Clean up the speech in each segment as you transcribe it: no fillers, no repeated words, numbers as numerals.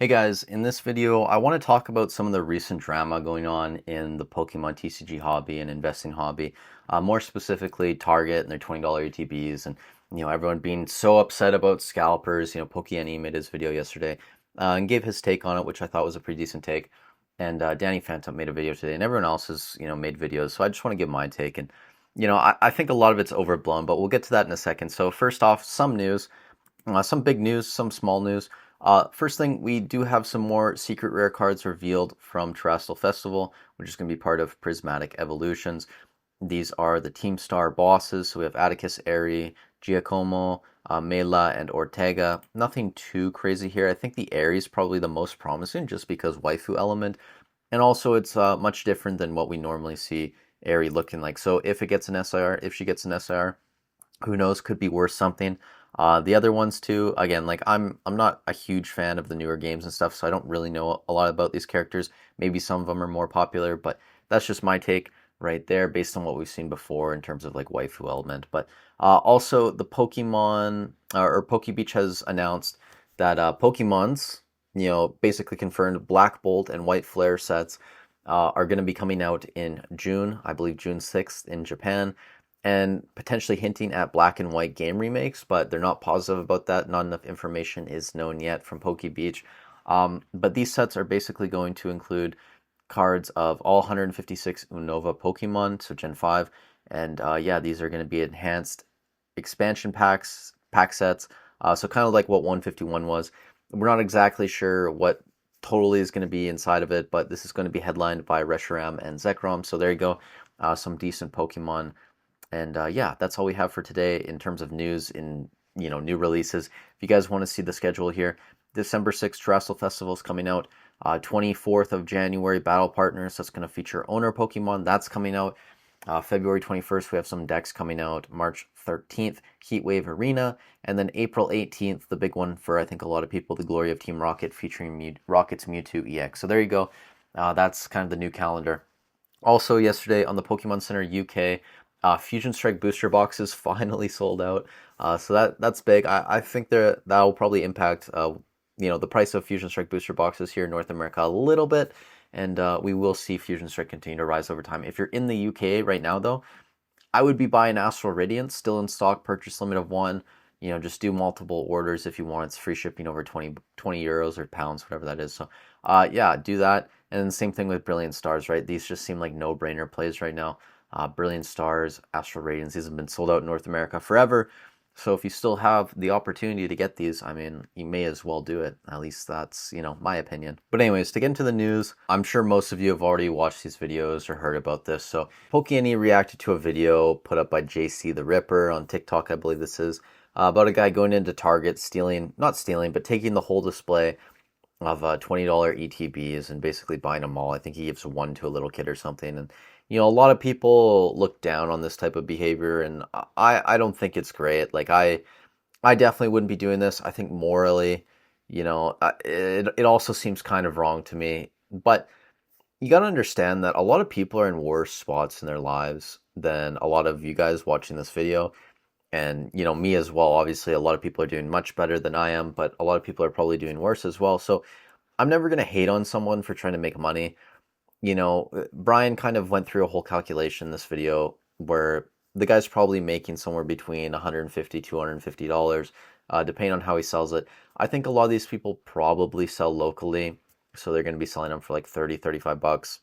Hey guys, in this video, I want to talk about some of the recent drama going on in the Pokemon TCG hobby and investing hobby. More specifically, Target and their $20 ETBs, and everyone being so upset about scalpers. PokeNE made his video yesterday and gave his take on it, which I thought was a pretty decent take. And Danny Phantom made a video today, and everyone else has made videos. So I just want to give my take, and I think a lot of it's overblown, but we'll get to that in a second. So first off, some news. Some big news, some small news. First thing, we do have some more secret rare cards revealed from Terrestrial Festival, which is going to be part of Prismatic Evolutions. These are the Team Star bosses. So we have Atticus, Airy, Giacomo, Mela, and Ortega. Nothing too crazy here. I think the Airy is probably the most promising just because waifu element. And also it's much different than what we normally see Airy looking like. So if it gets an SIR, if she gets an SIR, who knows, could be worth something. The other ones too, again, like I'm not a huge fan of the newer games and stuff, so I don't really know a lot about these characters. Maybe some of them are more popular, but that's just my take right there based on what we've seen before in terms of like waifu element. But also the Pokemon or PokeBeach has announced that Pokemons, basically confirmed Black Bolt and White Flare sets are going to be coming out in June, I believe June 6th in Japan, and potentially hinting at black and white game remakes, but they're not positive about that. Not enough information is known yet from PokeBeach. But these sets are basically going to include cards of all 156 Unova Pokemon, so Gen 5. And yeah, these are going to be enhanced expansion pack sets. So kind of like what 151 was. We're not exactly sure what totally is going to be inside of it, but this is going to be headlined by Reshiram and Zekrom. So there you go. Some decent Pokemon. And yeah, that's all we have for today in terms of news in new releases. If you guys want to see the schedule here, December 6th, Terrestrial Festival is coming out. 24th of January, Battle Partners. That's going to feature Owner Pokemon. That's coming out. February 21st, we have some decks coming out. March 13th, Heatwave Arena. And then April 18th, the big one for I think a lot of people, the Glory of Team Rocket featuring Rocket's Mewtwo EX. So there you go. That's kind of the new calendar. Also, yesterday on the Pokemon Center UK, Fusion Strike booster boxes finally sold out. So that's big. I think that will probably impact the price of Fusion Strike booster boxes here in North America a little bit, and we will see Fusion Strike continue to rise over time. If you're in the UK right now, though, I would be buying Astral Radiance, still in stock, purchase limit of one. Just do multiple orders if you want. It's free shipping over 20 euros or pounds, whatever that is. So, yeah, do that. And then same thing with Brilliant Stars, right? These just seem like no-brainer plays right now. Brilliant Stars, Astral Radiance, these have been sold out in North America forever. So if you still have the opportunity to get these, I mean, you may as well do it. At least that's, my opinion. But anyways, to get into the news, I'm sure most of you have already watched these videos or heard about this. So PokeNE reacted to a video put up by JC the Ripper on TikTok, I believe this is, about a guy going into Target not stealing, but taking the whole display of $20 ETBs and basically buying them all. I think he gives one to a little kid or something. And a lot of people look down on this type of behavior, and I don't think it's great. Like I definitely wouldn't be doing this. I think morally, it also seems kind of wrong to me. But you got to understand that a lot of people are in worse spots in their lives than a lot of you guys watching this video. And, me as well. Obviously, a lot of people are doing much better than I am, but a lot of people are probably doing worse as well. So I'm never going to hate on someone for trying to make money. Brian kind of went through a whole calculation in this video where the guy's probably making somewhere between $150, $250, depending on how he sells it. I think a lot of these people probably sell locally, so they're going to be selling them for like 30, 35 bucks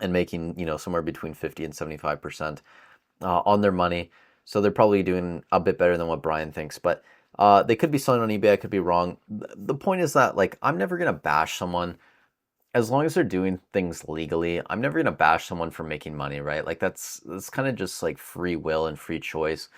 and making, somewhere between 50 and 75% on their money. So they're probably doing a bit better than what Brian thinks, but they could be selling on eBay. I could be wrong. The point is that, like, I'm never going to bash someone as long as they're doing things legally. I'm never going to bash someone for making money, right? Like that's kind of just like free will and free choice.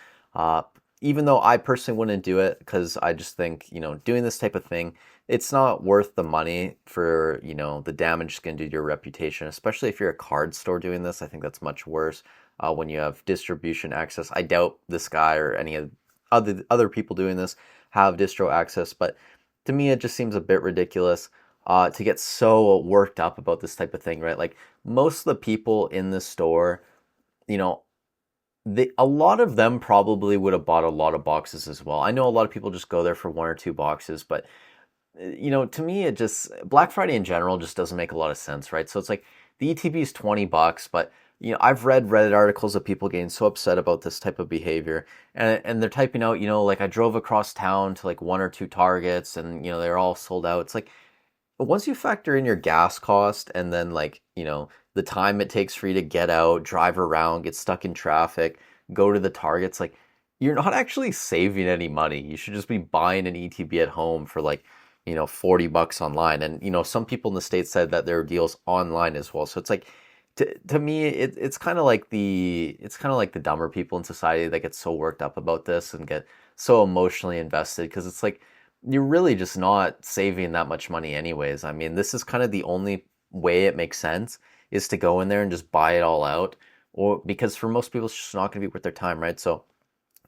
Even though I personally wouldn't do it because I just think, doing this type of thing, it's not worth the money for, the damage it's going to do to your reputation, especially if you're a card store doing this. I think that's much worse when you have distribution access. I doubt this guy or any of other people doing this have distro access, but to me, it just seems a bit ridiculous to get so worked up about this type of thing, right? Like most of the people in the store, a lot of them probably would have bought a lot of boxes as well. I know a lot of people just go there for one or two boxes, but To me, it just Black Friday in general just doesn't make a lot of sense, right? So it's like the ETB is $20, but I've read Reddit articles of people getting so upset about this type of behavior, and they're typing out, like I drove across town to like one or two Targets, and they're all sold out. It's like once you factor in your gas cost and then like, the time it takes for you to get out, drive around, get stuck in traffic, go to the Targets, like you're not actually saving any money. You should just be buying an ETB at home for like, $40 online. And, some people in the States said that there are deals online as well. So it's like, to me, it's kind of like the dumber people in society that get so worked up about this and get so emotionally invested because it's like, you're really just not saving that much money anyways. I mean, this is kind of the only way it makes sense is to go in there and just buy it all out, or because for most people it's just not going to be worth their time, right? So,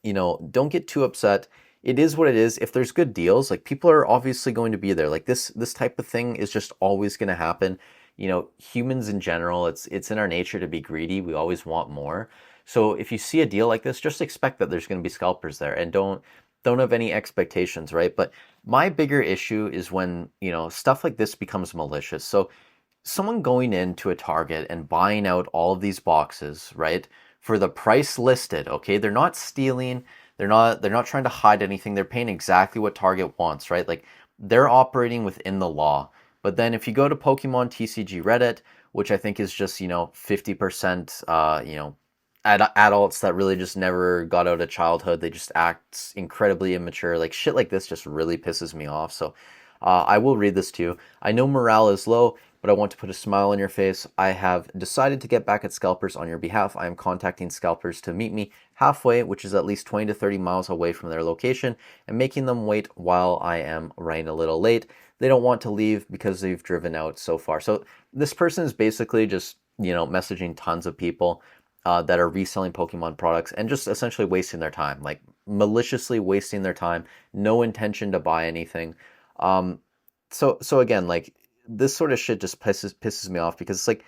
don't get too upset. It is what it is. If there's good deals, like people are obviously going to be there. Like this type of thing is just always going to happen. Humans in general, it's in our nature to be greedy. We always want more. So if you see a deal like this, just expect that there's going to be scalpers there, and don't have any expectations, right? But my bigger issue is when, stuff like this becomes malicious. So someone going into a Target and buying out all of these boxes, right, for the price listed, okay? They're not stealing, they're not trying to hide anything. They're paying exactly what Target wants, right? Like they're operating within the law. But then if you go to Pokemon TCG Reddit, which I think is just, 50% adults that really just never got out of childhood. They just act incredibly immature. Like shit like this just really pisses me off. So I will read this to you. I know morale is low, but I want to put a smile on your face. I have decided to get back at scalpers on your behalf. I am contacting scalpers to meet me halfway, which is at least 20 to 30 miles away from their location, and making them wait while I am running a little late. They don't want to leave because they've driven out so far. So this person is basically just, messaging tons of people that are reselling Pokemon products and just essentially wasting their time, like maliciously wasting their time, no intention to buy anything. Um, so again, like this sort of shit just pisses me off because it's like,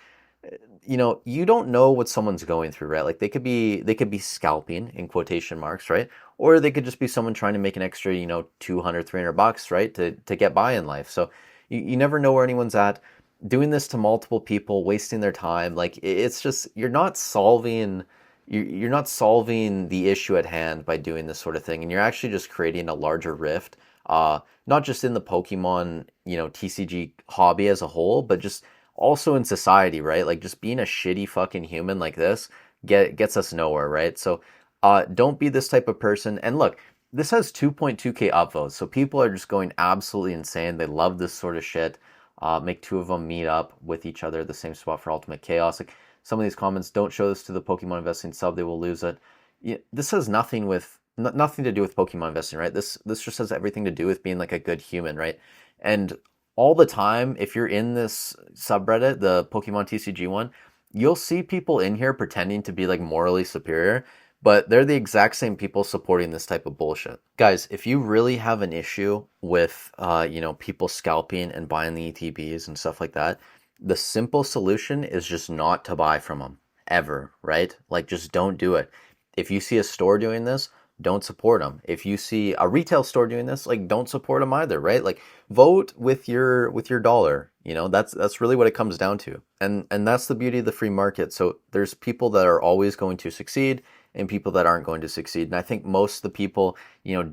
you don't know what someone's going through, right? Like they could be scalping in quotation marks, right? Or they could just be someone trying to make an extra, 200, $300, right? To get by in life. So you never know where anyone's at. Doing this to multiple people, wasting their time, like it's just you're not solving the issue at hand by doing this sort of thing, and you're actually just creating a larger rift, not just in the Pokemon, TCG hobby as a whole, but just also in society, right? Like just being a shitty fucking human like this gets us nowhere, right? So don't be this type of person. And look, this has 2.2K upvotes, so people are just going absolutely insane. They love this sort of shit. Make two of them meet up with each other at the same spot for ultimate chaos. Like some of these comments, don't show this to the Pokemon investing sub; they will lose it. This has nothing to do with Pokemon investing, right? This just has everything to do with being like a good human, right? And all the time, if you're in this subreddit, the Pokemon TCG one, you'll see people in here pretending to be like morally superior, but they're the exact same people supporting this type of bullshit. Guys, if you really have an issue with, people scalping and buying the ETBs and stuff like that, the simple solution is just not to buy from them ever, right? Like just don't do it. If you see a store doing this, don't support them. If you see a retail store doing this, like don't support them either, right? Like vote with your dollar. That's really what it comes down to. And that's the beauty of the free market. So there's people that are always going to succeed and people that aren't going to succeed. And I think most of the people,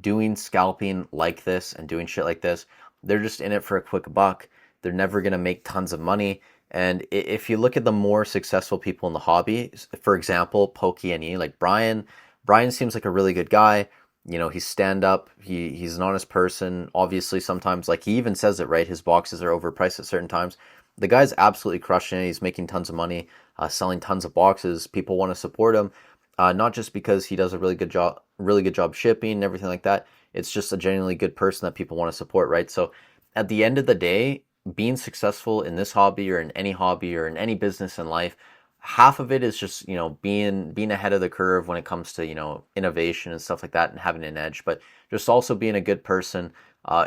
doing scalping like this and doing shit like this, they're just in it for a quick buck. They're never going to make tons of money. And if you look at the more successful people in the hobby, for example, Pokey, like Brian seems like a really good guy. He's stand up. He's an honest person. Obviously, sometimes, like he even says it, right? His boxes are overpriced at certain times. The guy's absolutely crushing it. He's making tons of money, selling tons of boxes. People want to support him, not just because he does a really good job shipping and everything like that. It's just a genuinely good person that people want to support, right? So, at the end of the day, being successful in this hobby or in any business in life, half of it is just being ahead of the curve when it comes to innovation and stuff like that and having an edge, but just also being a good person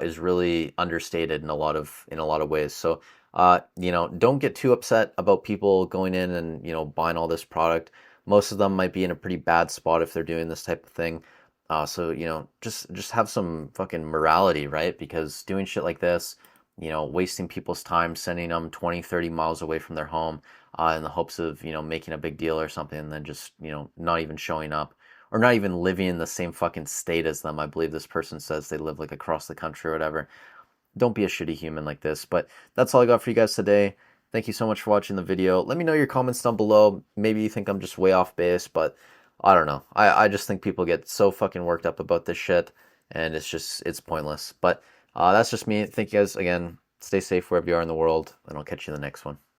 is really understated in a lot of ways. So don't get too upset about people going in and buying all this product. Most of them might be in a pretty bad spot if they're doing this type of thing. So, just have some fucking morality, right? Because doing shit like this, wasting people's time, sending them 20, 30 miles away from their home, in the hopes of, making a big deal or something, and then just, not even showing up or not even living in the same fucking state as them. I believe this person says they live like across the country or whatever. Don't be a shitty human like this. But that's all I got for you guys today. Thank you so much for watching the video. Let me know your comments down below. Maybe you think I'm just way off base, but I don't know. I just think people get so fucking worked up about this shit, and it's pointless. But that's just me. Thank you guys again. Stay safe wherever you are in the world, and I'll catch you in the next one.